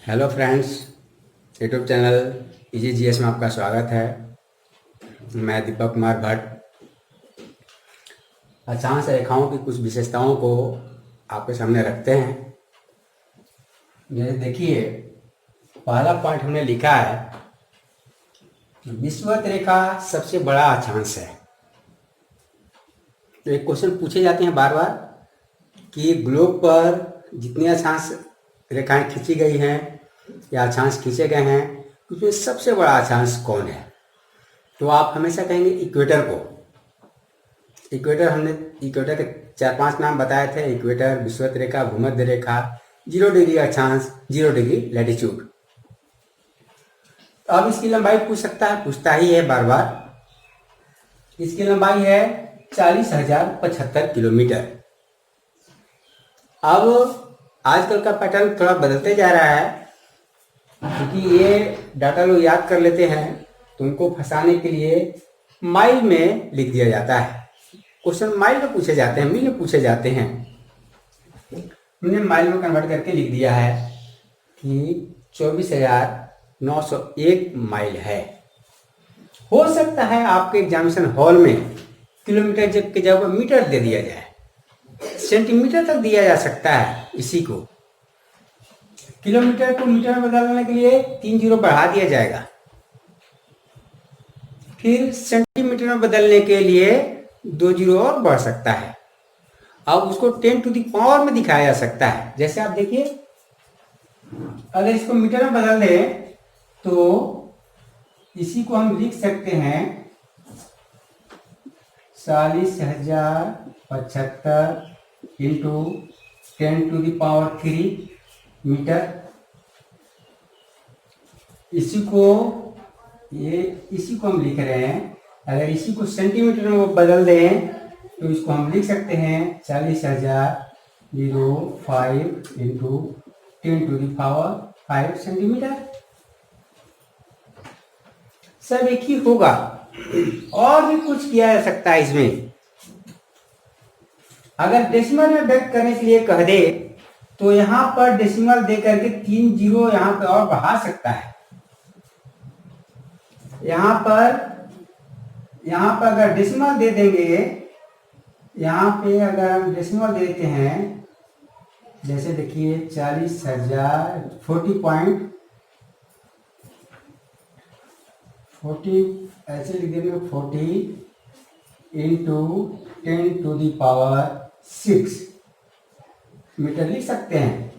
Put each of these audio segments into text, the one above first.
Hello friends, YouTube channel easy GS में आपका स्वागत है। मैं दीपक कुमार भट्ट अक्षांश रेखाओं की कुछ विशेषताओं को आपके सामने रखते हैं। ये देखिए, पहला पॉइंट हमने लिखा है, विषुवत रेखा सबसे बड़ा अक्षांश है। तो एक क्वेश्चन पूछे जाते हैं बार बार कि ग्लोब पर जितनी अक्षांश रेखाएं खींची गई हैं या अक्षांश खींचे गए हैं, उसमें सबसे बड़ा अक्षांश कौन है। तो आप हमेशा कहेंगे इक्वेटर को। हमने इक्वेटर के 4-5 नाम बताए थे, इक्वेटर, विषुवत रेखा, भूमध्य रेखा, 0 डिग्री अक्षांश, 0 डिग्री लैटिट्यूड। तो अब इसकी लंबाई पूछता ही है बार बार। इसकी लंबाई है 40,075 किलोमीटर। अब आजकल का पैटर्न थोड़ा बदलते जा रहा है, क्योंकि ये डाटा लोग याद कर लेते हैं, तो उनको फंसाने के लिए माइल में लिख दिया जाता है। क्वेश्चन माइल में पूछे जाते हैं, मील में पूछे जाते हैं। हमने माइल में कन्वर्ट करके लिख दिया है कि 24,901 माइल है। हो सकता है आपके एग्जामिनेशन हॉल में किलोमीटर की जगह मीटर दे दिया जाए, सेंटीमीटर तक दिया जा सकता है। इसी को किलोमीटर को मीटर में बदलने के लिए 3 जीरो बढ़ा दिया जाएगा, फिर सेंटीमीटर में बदलने के लिए 2 जीरो और बढ़ सकता है। अब उसको 10 टू द पावर में दिखाया जा सकता है। जैसे आप देखिए, अगर इसको मीटर में बदल दें तो इसी को हम लिख सकते हैं 40,075 into 10 to the power 3 metre. इसी को हम लिख रहे हैं। अगर इसी को सेंटीमीटर में बदल दें तो इसको हम लिख सकते हैं 40,005 into 10 to the power 5 centimetre. सब एक ही होगा, और भी कुछ किया जा सकता है इसमें। अगर डेसिमल में व्यक्त करने के लिए कह दे तो यहां पर डेसिमल दे करके 3 जीरो यहां पे और बढ़ा सकता है। यहां पर अगर डेसिमल दे देंगे, यहां पे अगर हम डेसिमल देते हैं, जैसे देखिए 40,000 40 ऐसे लिख देंगे 40 into 10 to the power 6 metre लिख सकते हैं।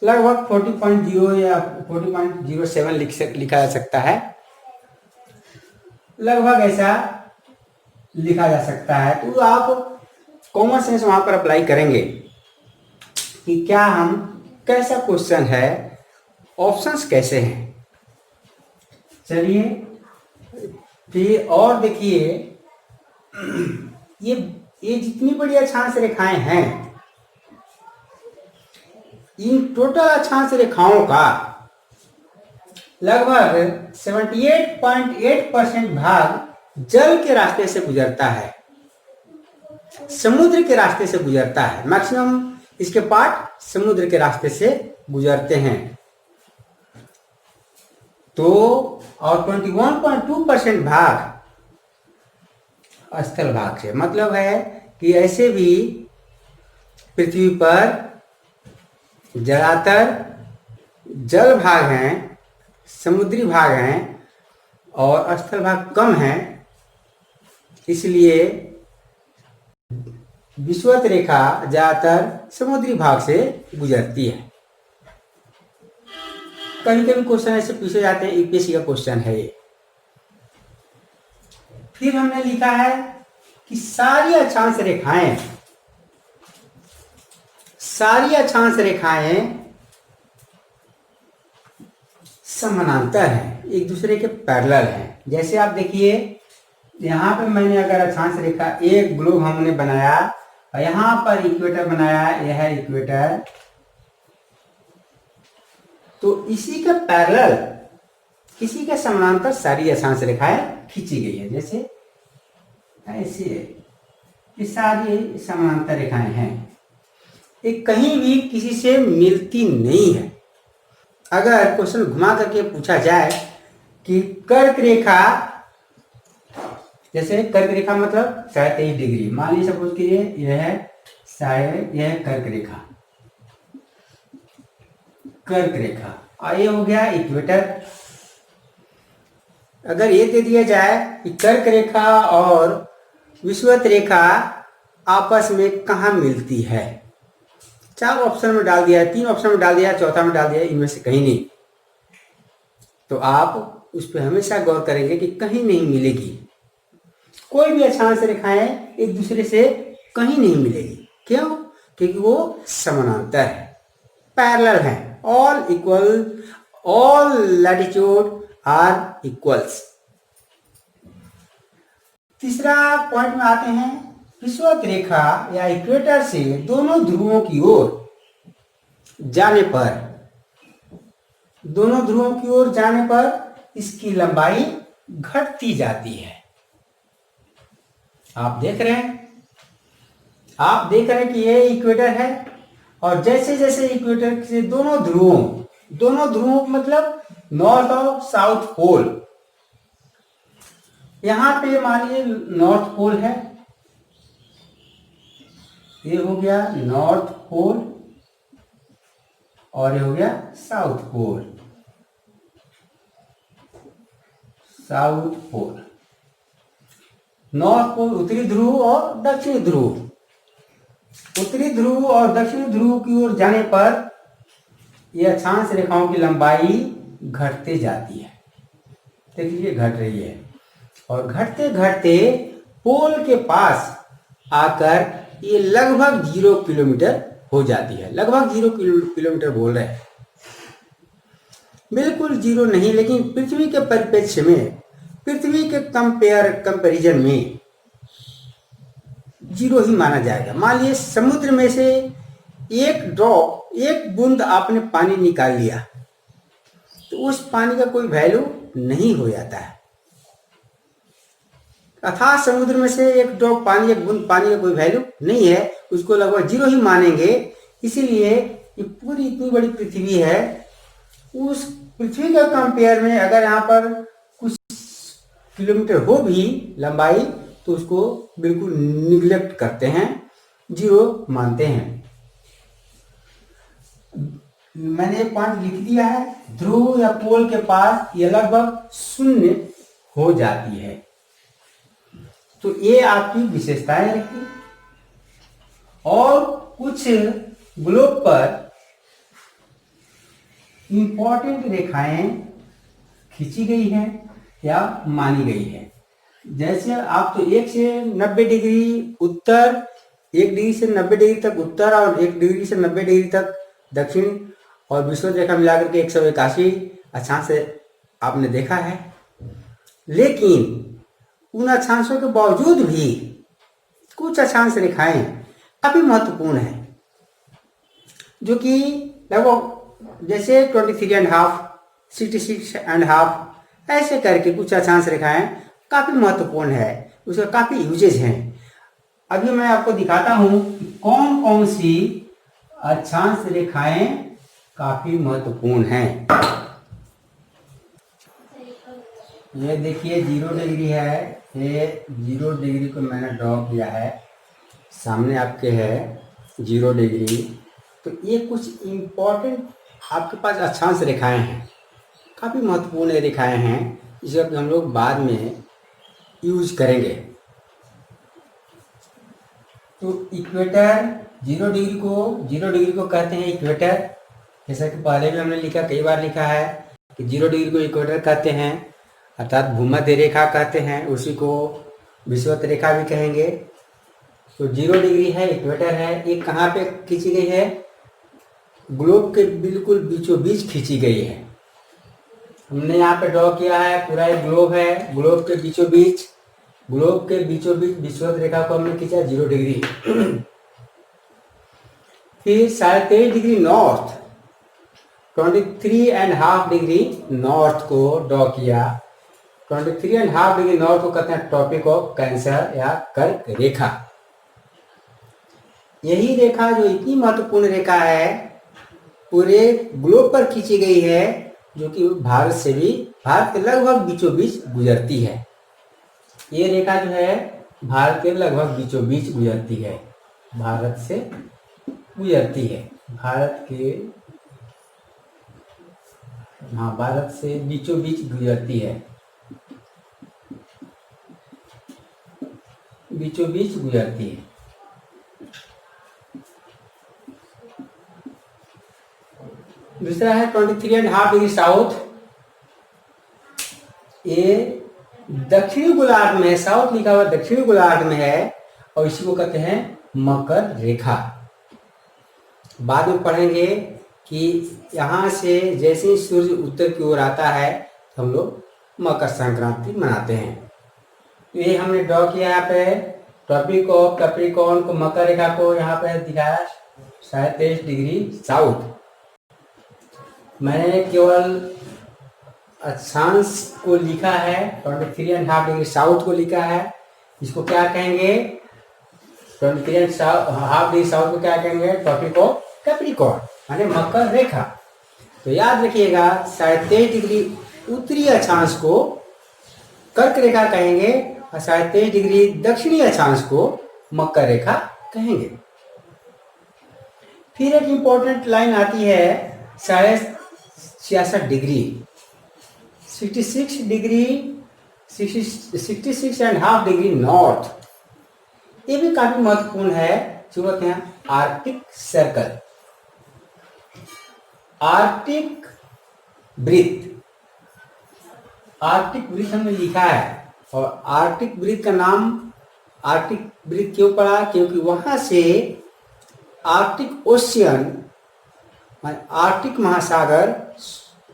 लगभग 40.0 या 40.07 लिखा जा सकता है। लगभग ऐसा लिखा जा सकता है। तो आप कॉमन सेंस वहां पर अप्लाई करेंगे कि क्या हम कैसा क्वेश्चन है, ऑप्शंस कैसे हैं। चलिए फिर और देखिए, ये जितनी बड़ी अक्षांश रेखाएं हैं, इन टोटल अक्षांश रेखाओं का लगभग 78.8% भाग जल के रास्ते से गुजरता है, समुद्र के रास्ते से गुजरता है। मैक्सिमम इसके पार्ट समुद्र के रास्ते से गुजरते हैं। तो और 21.2% भाग स्थल भाग से। मतलब है कि ऐसे भी पृथ्वी पर ज्यादातर जल भाग हैं, समुद्री भाग हैं, और स्थल भाग कम हैं। इसलिए विषुवत रेखा ज्यादातर समुद्री भाग से गुजरती है। कभी कभी क्वेश्चन ऐसे पूछे जाते हैं, यूपीएससी का क्वेश्चन है ये। फिर हमने लिखा है कि सारी अक्षांश रेखाएं समानांतर हैं, एक दूसरे के पैरेलल हैं। जैसे आप देखिए, यहाँ पे मैंने अगर अक्षांश रेखा, एक ग्लोब हमने बनाया और यहाँ पर इक्वेटर बनाया, यह है इक्वेटर, तो इसी के पैरेलल, इसी के समानांतर सारी अक्षांश रेखाएं खींची गई है। जैसे ऐसे ये सारी समानांतर रेखाएं हैं, ये कहीं भी किसी से मिलती नहीं है। अगर क्वेश्चन घुमा करके पूछा जाए कि कर्क रेखा, जैसे कर्क रेखा मतलब 23.5 डिग्री, मान लीजिए सपोज कीजिए यह है यह कर्क रेखा, कर्क रेखा, और ये हो गया इक्वेटर। अगर ये दे दिया जाए कि कर्क रेखा और विषुवत रेखा आपस में कहाँ मिलती है, 4 ऑप्शन में डाल दिया है, 3 ऑप्शन में डाल दिया है, चौथा में डाल दिया है, इनमें से कहीं नहीं, तो आप उस पर हमेशा गौर करेंगे कि कहीं नहीं मिलेगी। कोई भी अक्षांश रेखाएं एक दूसरे से कहीं नहीं मिलेगी। क्यों? क्योंकि वो समानांतर है, पैरेलल है, all equal, all latitude are equals. तीसरा पॉइंट में आते हैं, विषुवत रेखा या इक्वेटर से दोनों ध्रुवों की ओर जाने पर, दोनों ध्रुवों की ओर जाने पर इसकी लंबाई घटती जाती है। आप देख रहे हैं, आप देख रहे हैं कि ये इक्वेटर है, और जैसे जैसे इक्वेटर से दोनों ध्रुवों मतलब नॉर्थ और साउथ पोल, यहां पे मान लीजिए नॉर्थ पोल है, ये हो गया नॉर्थ पोल, और ये हो गया south pole, south pole, north pole उत्तरी ध्रुव और दक्षिणी ध्रुव, उत्तरी ध्रुव और दक्षिणी ध्रुव की ओर जाने पर यह अक्षांश रेखाओं की लंबाई घटते जाती है। देख लीजिए घट रही है, और घटते घटते पोल के पास आकर ये लगभग 0 किलोमीटर हो जाती है। लगभग 0 किलोमीटर बोल रहे हैं, बिल्कुल 0 नहीं, लेकिन पृथ्वी के परिप्रेक्ष्य में, पृथ्वी के कंपैरिजन में 0 ही माना जाएगा। मान लीजिए समुद्र में से एक ड्रॉप, एक बूंद आपने पानी निकाल लिया, तो उस पानी का कोई वैल्यू नहीं हो जाता है। अर्थात समुद्र में से एक ड्रॉप पानी, एक बूंद पानी का कोई वैल्यू नहीं है, उसको लगभग 0 ही मानेंगे। इसीलिए ये पूरी इतनी बड़ी पृथ्वी है, उस पृथ्वी का कंपेयर में अगर यहाँ पर कुछ किलोमीटर हो भी लंबाई, तो उसको बिल्कुल निग्लेक्ट करते हैं, 0 मानते हैं। मैंने पॉइंट लिख दिया है, ध्रुव या पोल के पास ये लगभग 0 हो जाती है। तो ये आपकी विशेषताएं रखी, और कुछ ग्लोब पर इंपॉर्टेंट रेखाएं खींची गई हैं या मानी गई है। जैसे आप तो 1 से 90 डिग्री उत्तर, 1 डिग्री से 90 डिग्री तक उत्तर, और 1 डिग्री से 90 डिग्री तक दक्षिण, और विषुवत रेखा मिलाकर के 181 अक्षांश आपने देखा है। लेकिन उन अक्षांशों के बावजूद भी कुछ अक्षांश रेखाएं काफी महत्वपूर्ण है, जो कि लगभग जैसे 23.5, 66.5 ऐसे करके कुछ अक्षांश रेखाएं काफी महत्वपूर्ण है, उसका काफी यूजेज हैं। अभी मैं आपको दिखाता हूं कि कौन कौन सी अक्षांश रेखाएं काफी महत्वपूर्ण हैं। ये देखिए 0 डिग्री है, ये 0 डिग्री को मैंने ड्रॉ किया है, सामने आपके है 0 डिग्री। तो ये कुछ इम्पोर्टेंट आपके पास अक्षांश रेखाएं हैं, काफ़ी महत्वपूर्ण रेखाएं हैं, जिसे हम लोग बाद में यूज करेंगे। तो इक्वेटर 0 डिग्री को कहते हैं इक्वेटर, जैसा कि पहले भी हमने लिखा, कई बार लिखा है कि 0 डिग्री को इक्वेटर कहते हैं, अर्थात भूमध्य रेखा कहते हैं, उसी को विषुवत रेखा भी कहेंगे। तो 0 डिग्री है, इक्वेटर है। ये कहाँ पे खींची गई है? ग्लोब के बिल्कुल बीचों बीच खींची गई है। हमने यहाँ पे ड्रॉ किया है, पूरा एक ग्लोब है, ग्लोब के बीचों बीच विषुवत रेखा को हमने खींचा 0 डिग्री। फिर 23.5 डिग्री नॉर्थ, 23.5 डिग्री नॉर्थ को ड्रॉ किया। 23.5 डिग्री नॉर्थ को कहते हैं ट्रॉपिक ऑफ कैंसर या कर्क रेखा। यही रेखा जो इतनी महत्वपूर्ण रेखा है, पूरे ग्लोब पर खींची गई है, जो कि भारत से भी, भारत के लगभग बीचों बीच गुजरती है। ये रेखा जो है भारत के लगभग बीचों बीच गुजरती है, भारत से गुजरती है, भारत के, हाँ, भारत से बीचों बीच गुजरती है, बीचों बीच गुजरती है। दूसरा है 23.5 डिग्री साउथ। ये दक्षिणी गोलार्ध में, साउथ लिखा हुआ दक्षिणी गोलार्ध में है और इसी को कहते हैं मकर रेखा। बाद में पढ़ेंगे कि यहाँ से जैसे ही सूर्य उत्तर की ओर आता है तो हम लोग मकर संक्रांति मनाते हैं। तो ये हमने ड्रॉ किया यहाँ पे ट्रॉपिक ऑफ कैप्रिकॉर्न को, मकर रेखा को यहाँ पे दिखाया 37 डिग्री साउथ। मैंने केवल अक्षांश को लिखा है, 23.5 डिग्री साउथ को लिखा है। इसको क्या कहेंगे, 23.5 डिग्री साउथ को क्या कहेंगे, ट्रॉपिक ऑफ कैप्रिकॉर्न माने मकर रेखा। तो याद रखिएगा 23.5 डिग्री उत्तरी अक्षांश को कर्क रेखा कहेंगे और 23.5 डिग्री दक्षिणी अक्षांश को मकर रेखा कहेंगे। फिर एक इंपॉर्टेंट लाइन आती है 66 डिग्री, 66 डिग्री, 66.5 डिग्री नॉर्थ। ये भी काफी महत्वपूर्ण है, जो कहते हैं आर्कटिक सर्कल, आर्कटिक वृत्त। आर्कटिक वृत्त हमने लिखा है और आर्कटिक वृत्त का नाम आर्कटिक वृत्त क्यों पड़ा, क्योंकि वहां से आर्कटिक ओशियन, आर्कटिक महासागर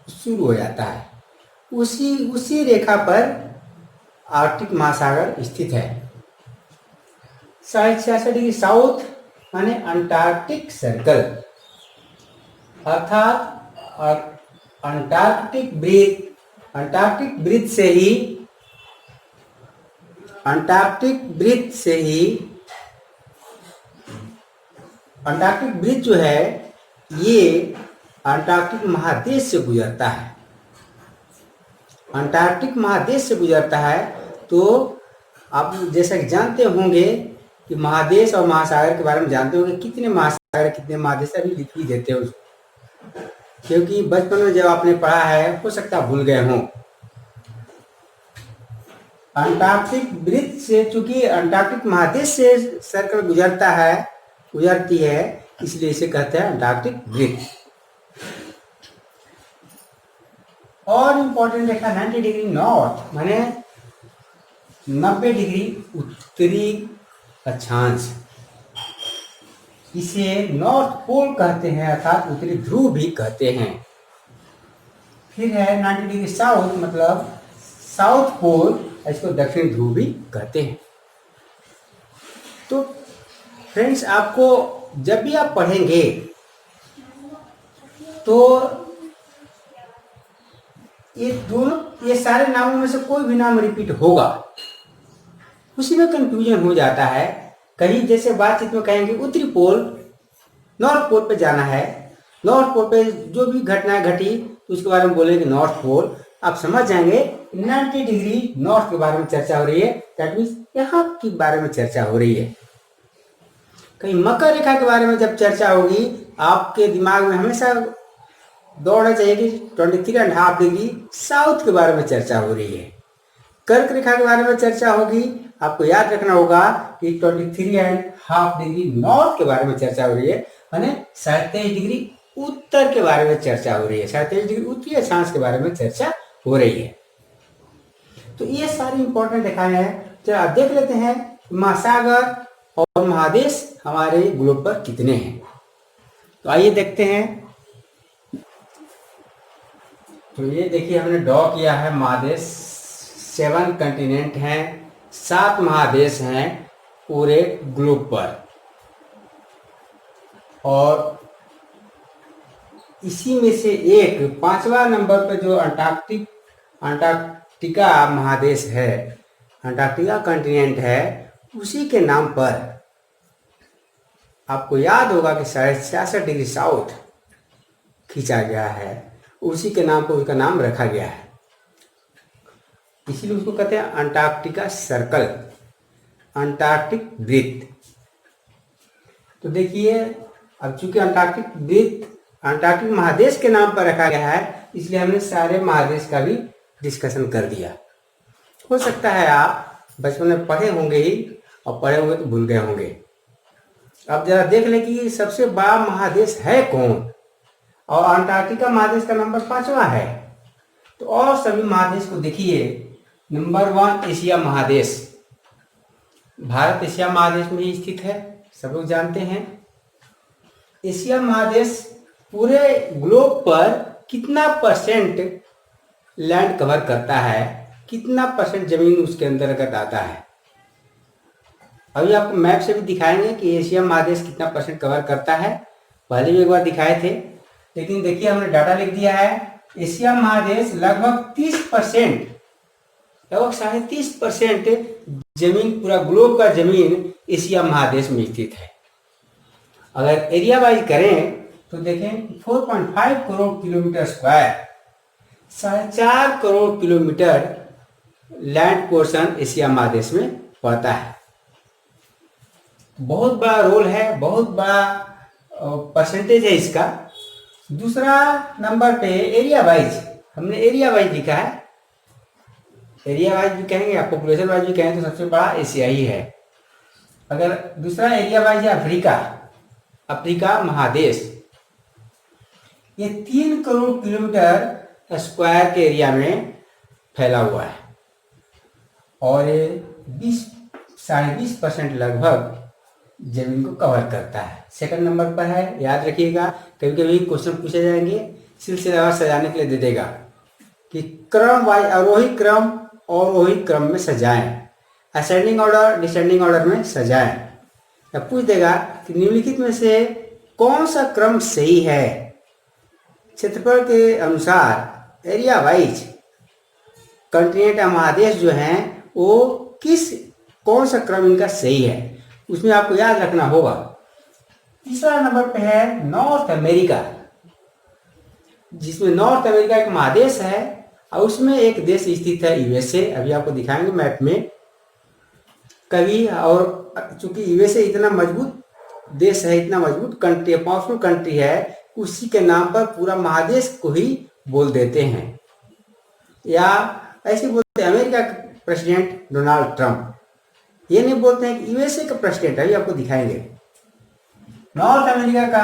शुरू हो जाता है। उसी रेखा पर आर्कटिक महासागर स्थित है। 66 डिग्री साउथ माने अंटार्कटिक सर्कल, अर्थात अंटार्कटिक वृत्त, अंटार्कटिक वृत्त से ही, अंटार्कटिक वृत्त से ही, अंटार्कटिक वृत्त जो है ये अंटार्कटिक महादेश से गुजरता है, अंटार्कटिक महादेश से गुजरता है। तो आप जैसा कि जानते होंगे कि महादेश और महासागर के बारे में जानते होंगे, कितने महासागर कितने महादेश अभी लिख ही देते हो, क्योंकि बचपन में जब आपने पढ़ा है हो सकता भूल गए हों। अंटार्कटिक वृत्त से, चूंकि अंटार्कटिक महादेश से सर्कल गुजरता है, गुजरती है, इसलिए इसे कहते हैं अंटार्कटिक वृत्त। और इंपॉर्टेंट रेखा 90 डिग्री नॉर्थ माने 90 डिग्री उत्तरी अक्षांश, इसे नॉर्थ पोल कहते हैं, अर्थात उत्तरी ध्रुव भी कहते हैं। फिर है 90 डिग्री साउथ मतलब साउथ पोल, इसको दक्षिण ध्रुव भी कहते हैं। तो फ्रेंड्स, आपको जब भी आप पढ़ेंगे तो ये सारे नामों में से कोई भी नाम रिपीट होगा, उसी में कंफ्यूजन हो जाता है। कहीं जैसे बातचीत में कहेंगे उत्तरी पोल, नॉर्थ पोल पे जाना है, नॉर्थ पोल पे जो भी घटनाएं घटी तो उसके बारे में बोलेंगे नॉर्थ पोल। आप समझ जाएंगे 90 डिग्री नॉर्थ के बारे में चर्चा हो रही है, दैट मीन्स यहाँ के बारे में चर्चा हो रही है। कहीं मकर रेखा के बारे में जब चर्चा होगी, आपके दिमाग में हमेशा दौड़ना चाहिए कि 23.5 डिग्री साउथ के बारे में चर्चा हो रही है। कर्क रेखा के बारे में चर्चा होगी, आपको याद रखना होगा कि 23.5 डिग्री नॉर्थ के बारे में चर्चा हो रही है, माने 37 डिग्री उत्तर के बारे में चर्चा हो रही है, 37 डिग्री उत्तरी अक्षांश के बारे में चर्चा हो रही है। तो ये सारी इंपॉर्टेंट रेखाएं हैं। चलो आप देख लेते हैं महासागर और महादेश हमारे ग्लोब पर कितने हैं। तो आइए देखते हैं। तो ये देखिए हमने ड्रॉ किया है महादेश, 7 कंटिनेंट हैं, 7 महादेश हैं पूरे ग्लोब पर। और इसी में से एक 5वां नंबर पर जो अंटार्कटिका महादेश है, अंटार्कटिका कंटिनेंट है, उसी के नाम पर आपको याद होगा कि 66 डिग्री साउथ खींचा गया है, उसी के नाम पर उसका नाम रखा गया है। इसीलिए उसको कहते हैं अंटार्कटिका सर्कल, अंटार्कटिक वृत्त। तो देखिए, अब चूंकि अंटार्कटिक वृत्त अंटार्कटिक महादेश के नाम पर रखा गया है, इसलिए हमने सारे महादेश का भी डिस्कशन कर दिया। हो सकता है आप बचपन में पढ़े होंगे ही, और पढ़े होंगे तो भूल गए होंगे। अब जरा देख लें कि सबसे बड़ा महादेश है कौन, और अंटार्कटिका महादेश का नंबर 5वां है। तो और सभी महादेश को देखिए, नंबर 1 एशिया महादेश। भारत एशिया महादेश में ही स्थित है, सब लोग जानते हैं। एशिया महादेश पूरे ग्लोब पर कितना परसेंट लैंड कवर करता है, कितना परसेंट जमीन उसके अंतर्गत आता है। अभी आपको मैप से भी दिखाएंगे कि एशिया महादेश कितना परसेंट कवर करता है। पहले भी एक बार दिखाए थे, लेकिन देखिए हमने डाटा लिख दिया है। एशिया महादेश लगभग 30%, लगभग 30.5% जमीन, पूरा ग्लोब का जमीन एशिया महादेश में स्थित है। अगर एरिया वाइज करें तो देखें 4.5 crore kilometre square, 4.5 crore kilometre land portion Asia महादेश में पड़ता है। बहुत बड़ा रोल है, बहुत बड़ा परसेंटेज है इसका। दूसरा नंबर पे एरिया वाइज, हमने एरिया वाइज लिखा है। एरिया वाइज भी कहेंगे या पॉपुलेशन वाइज भी कहेंगे तो सबसे बड़ा एशिया ही है। अगर दूसरा एरिया वाइज है अफ्रीका, अफ्रीका महादेश, ये 3 करोड़ किलोमीटर स्क्वायर के एरिया में फैला हुआ है, और ये 20-20.5% लगभग जमीन को कवर करता है। सेकंड नंबर पर है, याद रखिएगा, कभी कभी क्वेश्चन पूछे जाएंगे, सिलसिलेवार सजाने के लिए दे देगा कि क्रम वाइज, आरोही क्रम और अवरोही क्रम में सजाएं, असेंडिंग ऑर्डर डिसेंडिंग ऑर्डर में सजाएं। या पूछ देगा कि निम्नलिखित में से कौन सा क्रम सही है। क्षेत्रफल के अनुसार एरिया वाइज कॉन्टिनेंट या महादेश जो हैं वो कौन सा क्रम इनका सही है, उसमें आपको याद रखना होगा। तीसरा नंबर पे है नॉर्थ अमेरिका, जिसमें नॉर्थ अमेरिका एक महादेश है और उसमें एक देश स्थित है यूएसए। अभी आपको दिखाएंगे मैप में कभी। और चूंकि यूएसए इतना मजबूत देश है, इतना मजबूत कंट्री है, पावरफुल कंट्री है, उसी के नाम पर पूरा महादेश को ही बोल देते हैं। या ऐसे बोलते हैं अमेरिका का प्रेसिडेंट डोनाल्ड ट्रंप, ये नहीं बोलते हैं कि यूएसए का प्रेसिडेंट है। अभी आपको दिखाएंगे। नॉर्थ अमेरिका का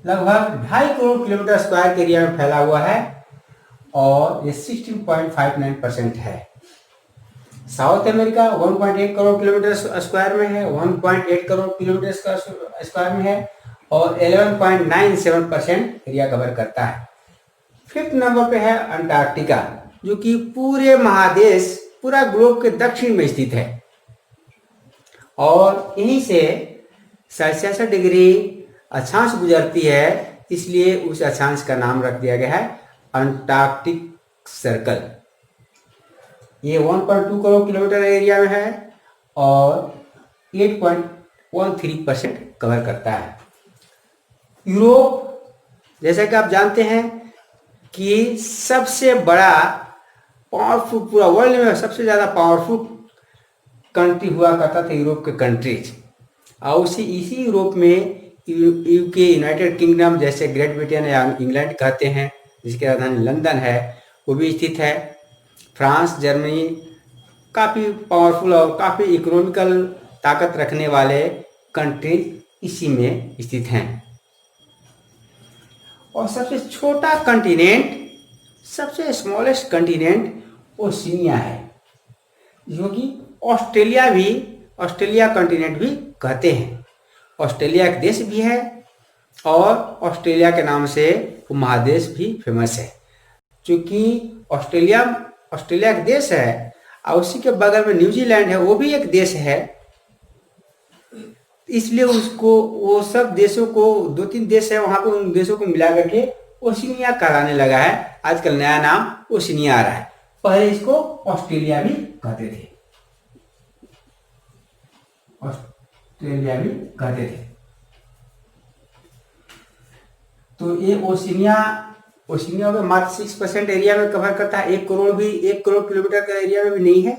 लगभग 2.5 करोड़ किलोमीटर स्क्वायर के एरिया में फैला हुआ है और ये 16.59% है। South America 1.8 crore kilometre square में है, 1.8 करोड़ किलोमीटर स्क्वायर में है और 11.97% एरिया कवर करता है। 5th नंबर पे है अंटार्कटिका, जो कि पूरे महादेश, पूरा ग्लोब के दक्षिण में स्थित है और यहीं से 67 डिग्री अक्षांश गुजरती है, इसलिए उस अक्षांश का नाम रख दिया गया है अंटार्कटिक सर्कल। ये 1.2 करोड़ किलोमीटर एरिया में है और 8.13% कवर करता है। यूरोप, जैसा कि आप जानते हैं कि सबसे बड़ा पावरफुल, पूरा वर्ल्ड में सबसे ज़्यादा पावरफुल कंट्री हुआ करता था यूरोप के कंट्रीज, और इसी यूरोप में यूके, यूनाइटेड किंगडम, जैसे ग्रेट ब्रिटेन या इंग्लैंड कहते हैं, जिसकी राजधानी लंदन है, वो भी स्थित है। फ्रांस, जर्मनी काफ़ी पावरफुल और काफ़ी इकोनॉमिकल ताकत रखने वाले कंट्रीज इसी में स्थित हैं। और सबसे छोटा कंटिनेंट, सबसे स्मॉलेस्ट कंटिनेंट ओशिनिया है, जो कि ऑस्ट्रेलिया कंटिनेंट भी कहते हैं। ऑस्ट्रेलिया एक देश भी है और ऑस्ट्रेलिया के नाम से वो महादेश भी फेमस है। क्योंकि ऑस्ट्रेलिया एक देश है और उसी के बगल में न्यूजीलैंड है, वो भी एक देश है, इसलिए उसको, वो सब देशों को, 2-3 देश है वहां पे, उन देशों को मिला करके ओशिनिया कहलाने लगा है। आजकल नया नाम ओशिनिया आ रहा है, पहले इसको ऑस्ट्रेलिया भी कहते थे, ऑस्ट्रेलिया भी कहते थे। तो ये ओशिनिया में मात्र 6% एरिया में कवर करता है। 1 करोड़ किलोमीटर का एरिया में भी नहीं है।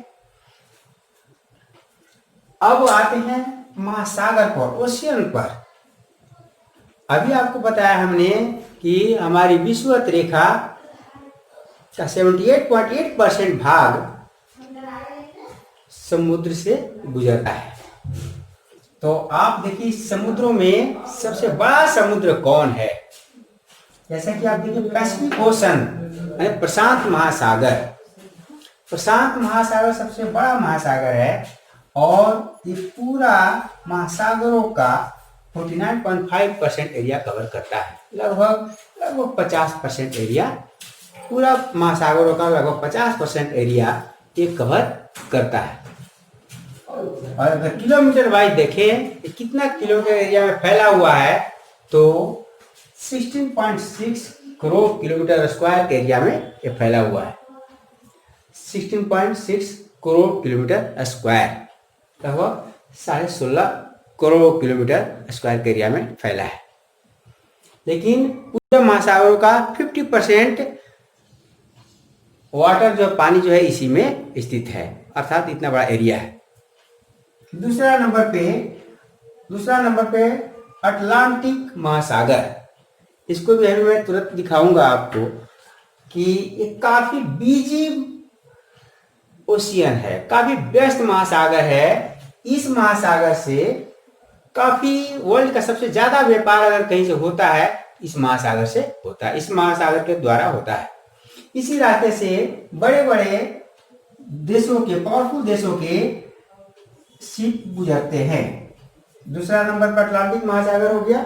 अब आते हैं महासागर पर, ओशियन पर। अभी आपको बताया हमने कि हमारी विषुवत रेखा का 78.8% भाग समुद्र से गुजरता है। तो आप देखिए समुद्रों में सबसे बड़ा समुद्र कौन है? जैसा कि आप देखिए पैसिफिक ओशन यानी प्रशांत महासागर। प्रशांत महासागर सबसे बड़ा महासागर है और ये पूरा महासागरों का 49.5% एरिया कवर करता है। लगभग 50% एरिया, पूरा महासागरों का लगभग 50% एरिया ये कवर करता है। और अगर किलोमीटर वाइज देखें कि कितना किलोमीटर एरिया में फैला हुआ है तो 16.6 करोड़ किलोमीटर स्क्वायर के एरिया में ये फैला हुआ है। 16.6 करोड़ किलोमीटर स्क्वायर, लगभग 16.5 करोड़ किलोमीटर स्क्वायर के एरिया में फैला है। लेकिन पूरे महासागरों का 50% वाटर जो पानी जो है इसी में स्थित है, अर्थात इतना बड़ा एरिया है। दूसरा नंबर पे अटलांटिक महासागर। इसको भी अभी मैं तुरंत दिखाऊंगा आपको कि ये काफी बिजी ओशियन है, काफी व्यस्त महासागर है। इस महासागर से काफी वर्ल्ड का सबसे ज्यादा व्यापार अगर कहीं से होता है इस महासागर से होता है, इस महासागर के द्वारा होता है। इसी रास्ते से बड़े बड़े देशों के, पावरफुल देशों के शिप गुजरते हैं। दूसरा नंबर पर अटलांटिक महासागर हो गया,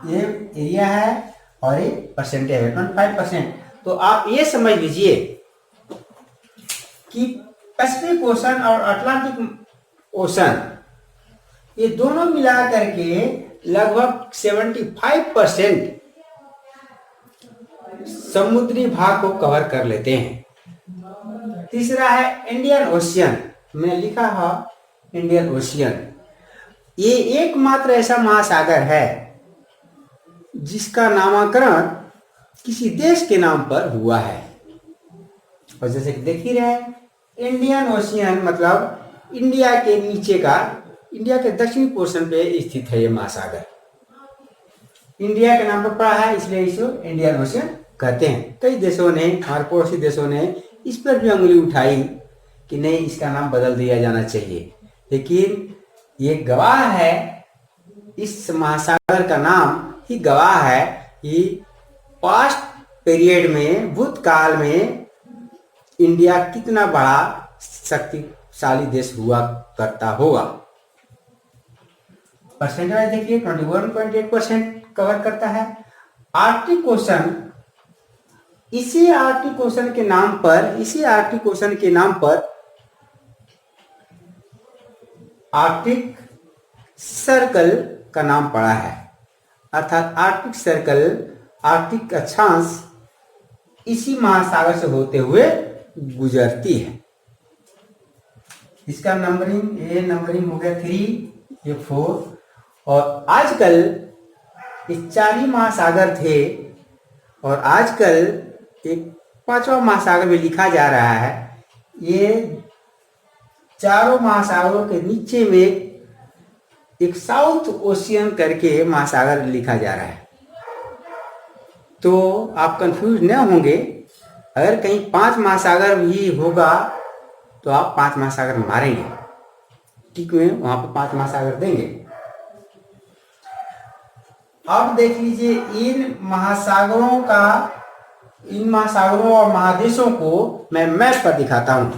ये एरिया है और ये परसेंटेज है 25%। तो आप ये समझ लीजिए कि पैसिफिक ओशन और अटलांटिक ओशन ये दोनों मिला करके लगभग 75% समुद्री भाग को कवर कर लेते हैं। तीसरा है इंडियन ओशियन, मैं लिखा है इंडियन ओशियन। ये एकमात्र ऐसा महासागर है जिसका नामकरण किसी देश के नाम पर हुआ है। और जैसे कि देख ही रहे इंडियन ओशियन मतलब इंडिया के नीचे का, इंडिया के दक्षिणी पोर्शन पे स्थित है ये महासागर। इंडिया के नाम पर पड़ा है इसलिए इसे इंडियन ओशियन कहते हैं। कई देशों ने, हमारे पड़ोसी देशों ने इस पर भी उंगली उठाई कि नहीं इसका नाम बदल दिया जाना चाहिए, लेकिन ये गवाह है, इस महासागर का नाम ही गवाह है कि पास्ट पीरियड में, भूतकाल में इंडिया कितना बड़ा शक्तिशाली देश हुआ करता होगा। परसेंटेज देखिए 21.8% कवर करता है। आर्कटिक ओशन, इसी आर्कटिक ओशन के नाम पर आर्कटिक सर्कल का नाम पड़ा है, अर्थात आर्कटिक सर्कल, आर्कटिक अक्षांश इसी महासागर से होते हुए गुजरती है। इसका नंबरिंग, ये नंबरिंग हो गया 3, ये 4, और आजकल ये 4 ही महासागर थे और आजकल एक 5वां महासागर भी लिखा जा रहा है। ये चारों महासागरों के नीचे में एक साउथ ओशियन करके महासागर लिखा जा रहा है। तो आप कंफ्यूज न होंगे, अगर कहीं 5 महासागर भी होगा तो आप 5 महासागर मारेंगे, ठीक है, वहां पर 5 महासागर देंगे। अब देख लीजिए इन महासागरों और महादेशों को मैं मैप पर दिखाता हूं।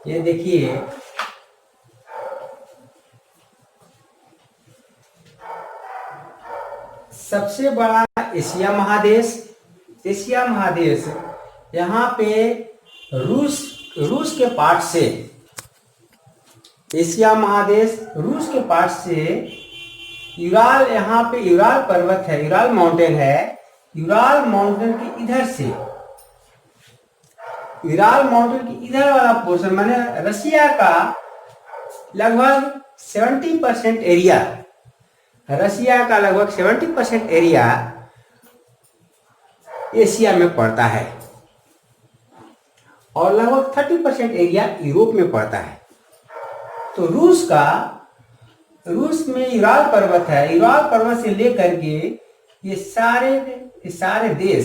ये देखिए सबसे बड़ा एशिया महादेश, यहाँ पे रूस के पार्ट से, एशिया महादेश रूस के पार्ट से यूराल, यहाँ पे यूराल पर्वत है, यूराल माउंटेन है, यूराल माउंटेन के इधर से यूराल माउंटेन की इधर वाला पोर्शन माने रसिया का लगभग 70% एरिया, रसिया का लगभग 70% एरिया एशिया में पड़ता है और लगभग 30% एरिया यूरोप में पड़ता है। तो रूस में यूराल पर्वत है, यूराल पर्वत से लेकर के ये सारे देश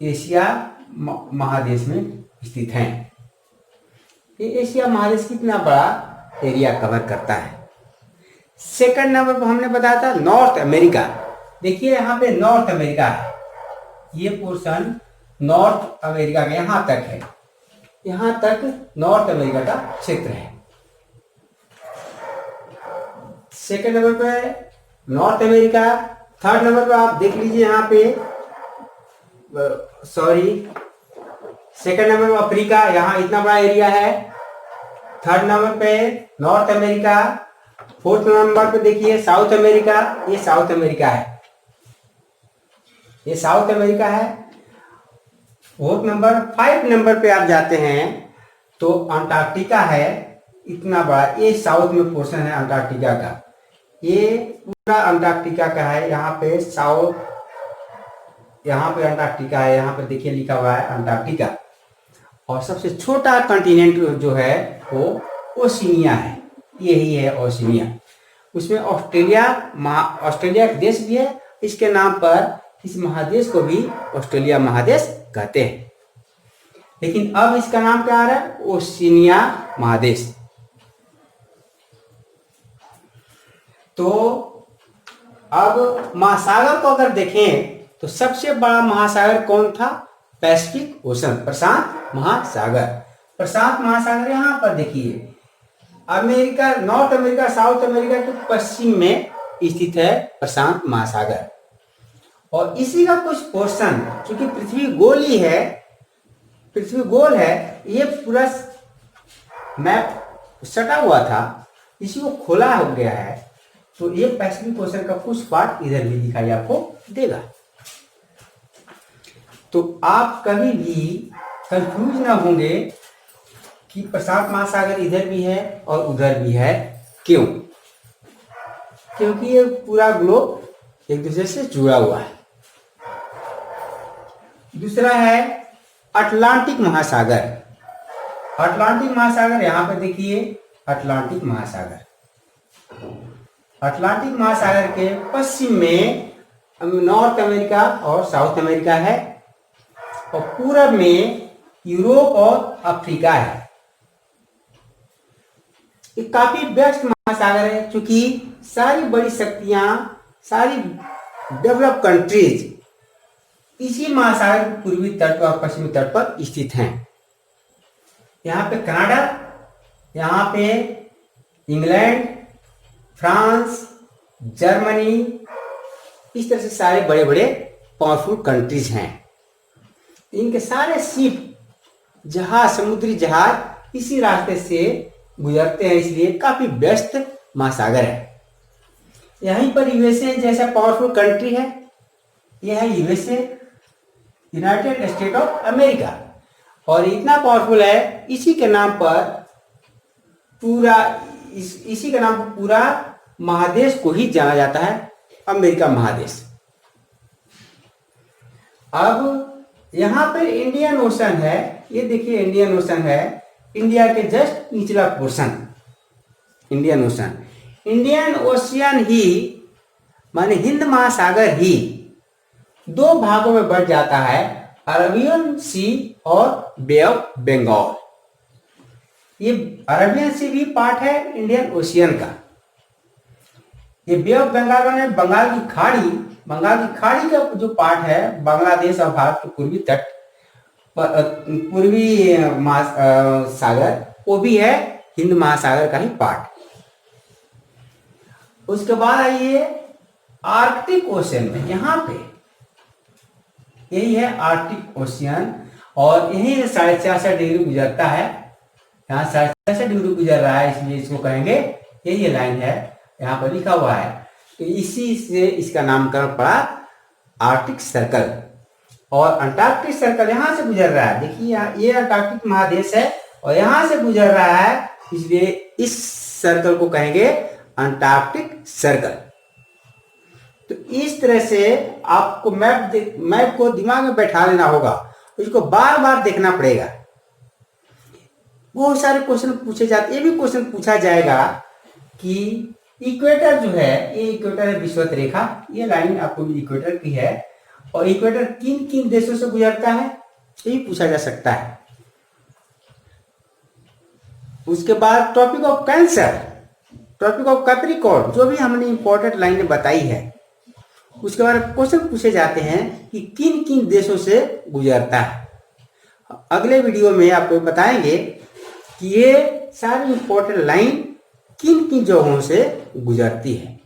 एशिया महादेश में स्थित हैं। ये एशिया महादेश कितना बड़ा एरिया कवर करता है। सेकंड नंबर पर हमने बताया था नॉर्थ अमेरिका। देखिए यहाँ पे नॉर्थ अमेरिका है, ये पोर्शन नॉर्थ अमेरिका का यहाँ तक है, यहाँ तक नॉर्थ अमेरिका का क्षेत्र है। सेकंड नंबर पे नॉर्थ अमेरिका। थर्ड नंबर पे आप देख लीजिए यहाँ पे सेकंड नंबर पे अफ्रीका, यहाँ इतना बड़ा एरिया है। थर्ड नंबर पे नॉर्थ अमेरिका। फोर्थ नंबर पे देखिए साउथ अमेरिका, ये साउथ अमेरिका है, ये साउथ अमेरिका है। फोर्थ नंबर 5 नंबर पे आप जाते हैं तो अंटार्कटिका है, इतना बड़ा, ये साउथ में पोर्शन है अंटार्कटिका का, ये पूरा अंटार्कटिका का है। यहाँ पे साउथ, यहाँ पे अंटार्कटिका है, यहाँ पे देखिए लिखा हुआ है अंटार्कटिका। और सबसे छोटा कॉन्टिनेंट जो है वो ओशिनिया है, यही है ओशिनिया। उसमें ऑस्ट्रेलिया का देश भी है, इसके नाम पर इस महादेश को भी ऑस्ट्रेलिया महादेश कहते हैं। लेकिन अब इसका नाम क्या आ रहा है, ओशिनिया महादेश। तो अब महासागर को अगर देखें तो सबसे बड़ा महासागर कौन था, पैसिफिक ओशन, प्रशांत महासागर। प्रशांत महासागर यहाँ पर देखिए America, north America, south America के पश्चिम में स्थित है प्रशांत महासागर। और इसी का कुछ पोर्शन, क्योंकि पृथ्वी गोल ही है, पृथ्वी गोल है, ये पूरा मैप सटा हुआ था, इसी को खोला हो गया है, तो ये पैसिफिक ओशन का कुछ पार्ट इधर भी दिखाई आपको देगा। तो आप कभी भी कंफ्यूज ना होंगे कि प्रशांत महासागर इधर भी है और उधर भी है, क्यों? क्योंकि ये पूरा ग्लोब एक दूसरे से जुड़ा हुआ है। दूसरा है अटलांटिक महासागर। अटलांटिक महासागर यहाँ पे देखिए, अटलांटिक महासागर, अटलांटिक महासागर के पश्चिम में नॉर्थ अमेरिका और साउथ अमेरिका है और पूरब में यूरोप और अफ्रीका है। ये काफी व्यस्त महासागर है, क्योंकि सारी बड़ी शक्तियां, सारी डेवलप कंट्रीज इसी महासागर के पूर्वी तट और पश्चिमी तट पर स्थित हैं। यहाँ पे कनाडा, यहाँ पे इंग्लैंड, फ्रांस, जर्मनी, इस तरह से सारे बड़े बड़े पावरफुल कंट्रीज हैं। इनके सारे शिप, जहाज, समुद्री जहाज इसी रास्ते से गुजरते हैं, इसलिए काफी व्यस्त महासागर है। यहीं पर यूएसए जैसा पावरफुल कंट्री है, यह है USA, United state of America, और इतना पावरफुल है, इसी के नाम पर पूरा इसी के नाम पर पूरा महादेश को ही जाना जाता है, अमेरिका महादेश। अब यहाँ पर इंडियन ओशन है, ये देखिए इंडियन ओशन है, इंडिया के जस्ट निचला portion Indian Ocean. Indian Ocean ही माने हिंद महासागर ही दो भागों में बढ़ जाता है, अरेबियन सी और बे ऑफ बंगाल। ये अरेबियन सी भी पार्ट है इंडियन ओशियन का। ये बे ऑफ बंगाल में बंगाल की खाड़ी का जो पार्ट है, बांग्लादेश और भारत के पूर्वी तट, पूर्वी सागर, वो भी है हिंद महासागर का ही पार्ट। उसके बाद आइए आर्कटिक ओशन में, यहाँ पे यही है आर्कटिक ओशियन, और यही 66.5 डिग्री गुजरता है, यहाँ 66 डिग्री गुजर रहा है, इसलिए इसको कहेंगे ये लाइन है, यहाँ पर लिखा हुआ है, तो इसी से इसका नामकरण पड़ा आर्कटिक सर्कल। और अंटार्कटिक सर्कल यहां से गुजर रहा है। देखिए ये अंटार्कटिक महादेश है और यहां से गुजर रहा है, इसलिए इस सर्कल को कहेंगे अंटार्कटिक सर्कल। तो इस तरह से आपको मैप को दिमाग में बैठा लेना होगा, इसको बार बार देखना पड़ेगा। बहुत सारे क्वेश्चन पूछे जाते, ये भी क्वेश्चन पूछा जाएगा कि इक्वेटर जो है, ये इक्वेटर है विषुवत रेखा, ये लाइन आपको इक्वेटर की है, और इक्वेटर किन किन देशों से गुजरता है, ये भी पूछा जा सकता है। उसके बाद topic of cancer, topic of Capricorn, जो भी हमने इंपॉर्टेंट लाइनें बताई है, उसके बारे में क्वेश्चन पूछे जाते हैं कि किन किन देशों से गुजरता है। अगले वीडियो में आपको बताएंगे कि ये सारी इंपॉर्टेंट लाइन किन किन जगहों से गुजरती है।